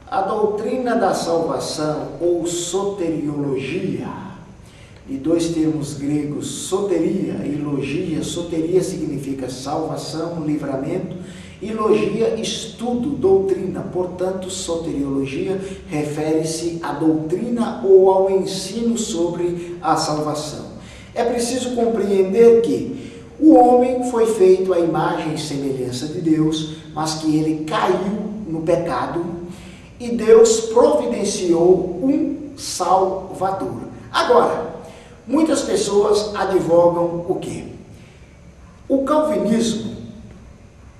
A doutrina da salvação, ou soteriologia, de dois termos gregos, soteria e logia. Soteria significa salvação, livramento, e logia, estudo, doutrina. Portanto, soteriologia refere-se à doutrina ou ao ensino sobre a salvação. É preciso compreender que o homem foi feito à imagem e semelhança de Deus, mas que ele caiu no pecado e Deus providenciou um Salvador. Agora, muitas pessoas advogam o quê? O calvinismo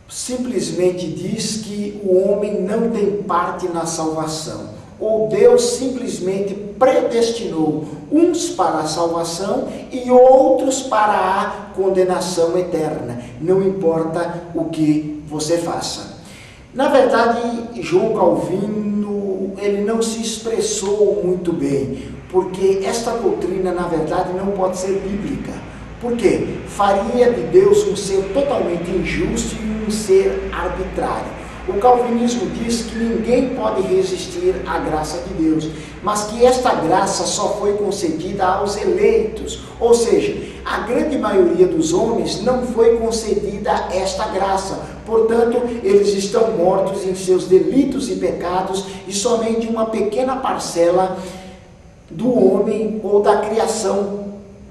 simplesmente diz que o homem não tem parte na salvação, ou Deus simplesmente predestinou uns para a salvação e outros para a condenação eterna, não importa o que você faça. Na verdade, João Calvino, ele não se expressou muito bem, porque esta doutrina, na verdade, não pode ser bíblica. Por quê? Faria de Deus um ser totalmente injusto e um ser arbitrário. O calvinismo diz que ninguém pode resistir à graça de Deus, mas que esta graça só foi concedida aos eleitos, ou seja, a grande maioria dos homens não foi concedida esta graça. Portanto, eles estão mortos em seus delitos e pecados e somente uma pequena parcela do homem ou da criação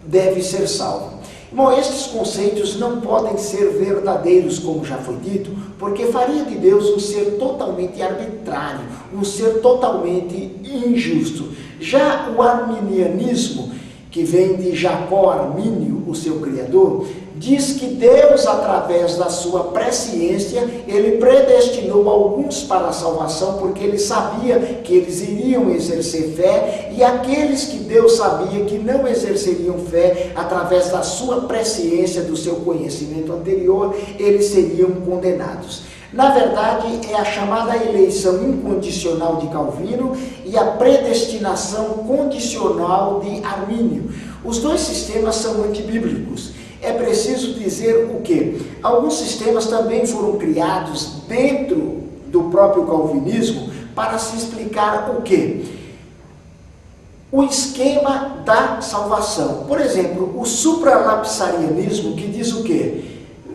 deve ser salva. Bom, estes conceitos não podem ser verdadeiros, como já foi dito, porque faria de Deus um ser totalmente arbitrário, um ser totalmente injusto. Já o arminianismo, que vem de Jacó Armínio, o seu criador, diz que Deus, através da sua presciência, ele predestinou alguns para a salvação, porque ele sabia que eles iriam exercer fé, e aqueles que Deus sabia que não exerceriam fé, através da sua presciência, do seu conhecimento anterior, eles seriam condenados. Na verdade, é a chamada eleição incondicional de Calvino e a predestinação condicional de Armínio. Os dois sistemas são antibíblicos. É preciso dizer o quê? Alguns sistemas também foram criados dentro do próprio calvinismo para se explicar o quê? O esquema da salvação. Por exemplo, o supralapsarianismo, que diz o quê?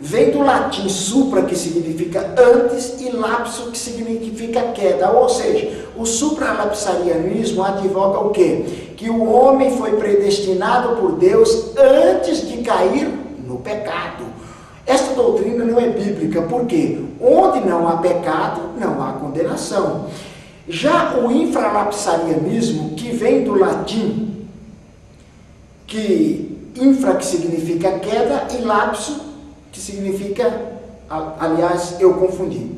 Vem do latim supra, que significa antes, e lapso, que significa queda. Ou seja, o supralapsarianismo advoga o quê? Que o homem foi predestinado por Deus antes de cair no pecado. Esta doutrina não é bíblica, porque onde não há pecado, não há condenação. Já o infralapsarianismo, que vem do latim, que infra, que significa queda, e lapso, que significa, aliás, eu confundi.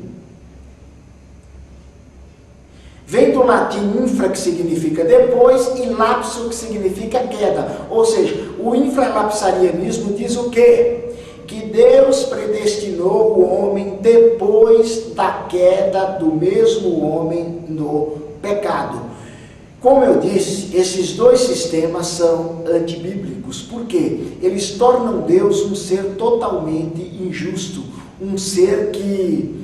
Vem do latim infra, que significa depois, e lapso, que significa queda. Ou seja, o infralapsarianismo diz o quê? Que Deus predestinou o homem depois da queda do mesmo homem no pecado. Como eu disse, esses dois sistemas são antibíblicos, porque eles tornam Deus um ser totalmente injusto, um ser que,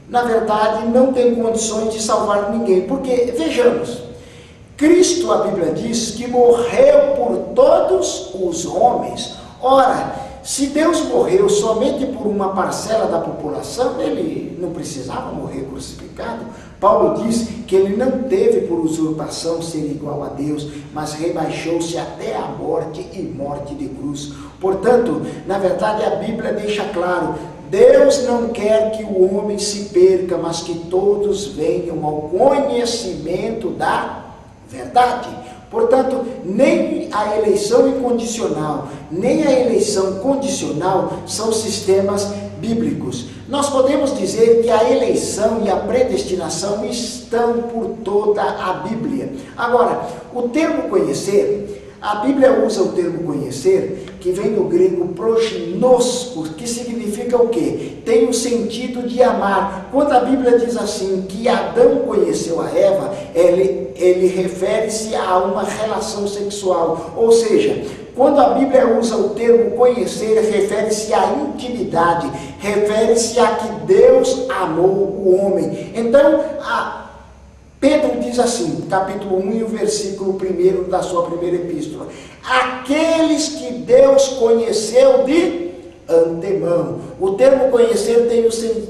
na verdade, não tem condições de salvar ninguém. Porque, vejamos, Cristo, a Bíblia diz, que morreu por todos os homens. Ora, se Deus morreu somente por uma parcela da população, ele não precisava morrer crucificado. Paulo diz que ele não teve por usurpação ser igual a Deus, mas rebaixou-se até a morte e morte de cruz. Portanto, na verdade, a Bíblia deixa claro, Deus não quer que o homem se perca, mas que todos venham ao conhecimento da verdade. Portanto, nem a eleição incondicional, nem a eleição condicional são sistemas bíblicos. Nós podemos dizer que a eleição e a predestinação estão por toda a Bíblia. Agora, o termo conhecer, a Bíblia usa o termo conhecer, que vem do grego prognoskos, que significa o quê? Tem o sentido de amar. Quando a Bíblia diz assim, que Adão conheceu a Eva, ele refere-se a uma relação sexual. Ou seja, quando a Bíblia usa o termo conhecer, refere-se à intimidade, refere-se a que Deus amou o homem. Então, Pedro diz assim, capítulo 1 e o versículo 1 da sua primeira epístola: aqueles que Deus conheceu de antemão. O termo conhecer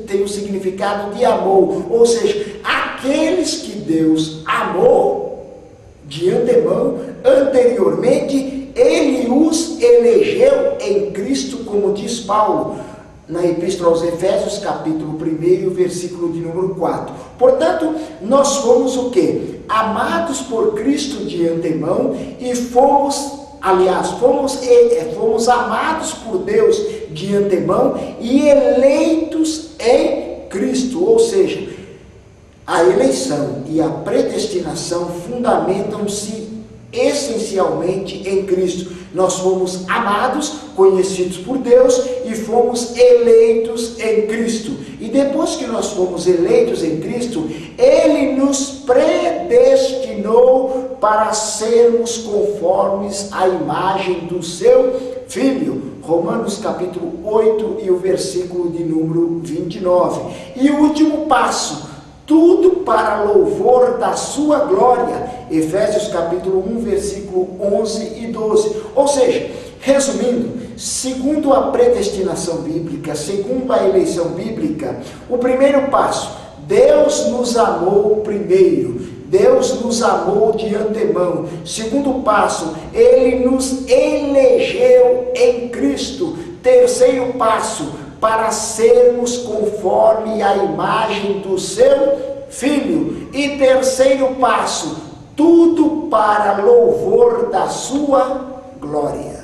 tem o significado de amor, ou seja, aqueles que Deus amou de antemão, anteriormente, Ele os elegeu em Cristo, como diz Paulo na Epístola aos Efésios, capítulo 1, versículo de número 4. Portanto, nós fomos o quê? Amados por Cristo de antemão e fomos amados por Deus de antemão e eleitos em Cristo. Ou seja, a eleição e a predestinação fundamentam-se essencialmente em Cristo. Nós fomos amados, conhecidos por Deus e fomos eleitos em Cristo. E depois que nós fomos eleitos em Cristo, Ele nos predestinou para sermos conformes à imagem do Seu Filho. Romanos capítulo 8 e o versículo de número 29. E o último passo: tudo para louvor da sua glória. Efésios capítulo 1, versículo 11 e 12. Ou seja, resumindo, segundo a predestinação bíblica, segundo a eleição bíblica, o primeiro passo: Deus nos amou primeiro. Deus nos amou de antemão. Segundo passo: Ele nos elegeu em Cristo. Terceiro passo: para sermos conforme a imagem do Seu Filho. E terceiro passo: tudo para louvor da sua glória.